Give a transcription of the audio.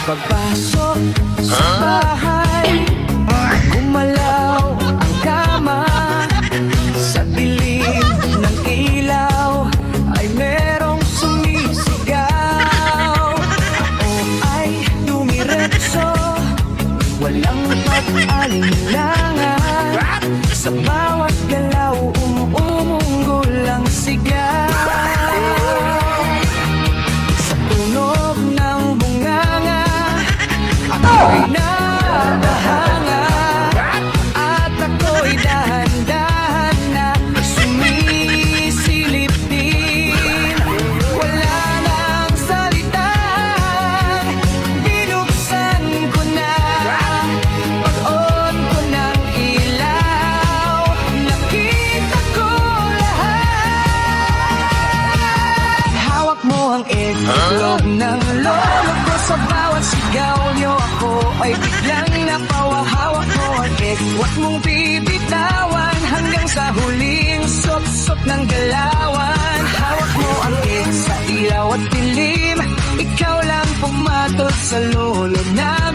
Pagpasok sa bahay, gumalaw ang kama. Sa dilim ng ilaw ay merong sumisigaw. Ako ay dumiretso, walang pag-alinlangan. Sa bawat galaw umuunggol ang sigaw. Sa tunog ng bunganga ako'y natahanga, at ako'y dahan-dahan na sumisilip din. Wala nang salitang binuksan ko na. Pag-on ko ng ilaw, nakita ko lahat. Hawak mo ang itlog ng lolo ko. Sa bawat sigaw niyo ako ay biglang napawahawak mo ang egg. Huwag mong bibitawan hanggang sa huling sop-sop ng galawan. Hawak mo ang egg sa ilaw at dilim, ikaw lang pumatol sa lolo na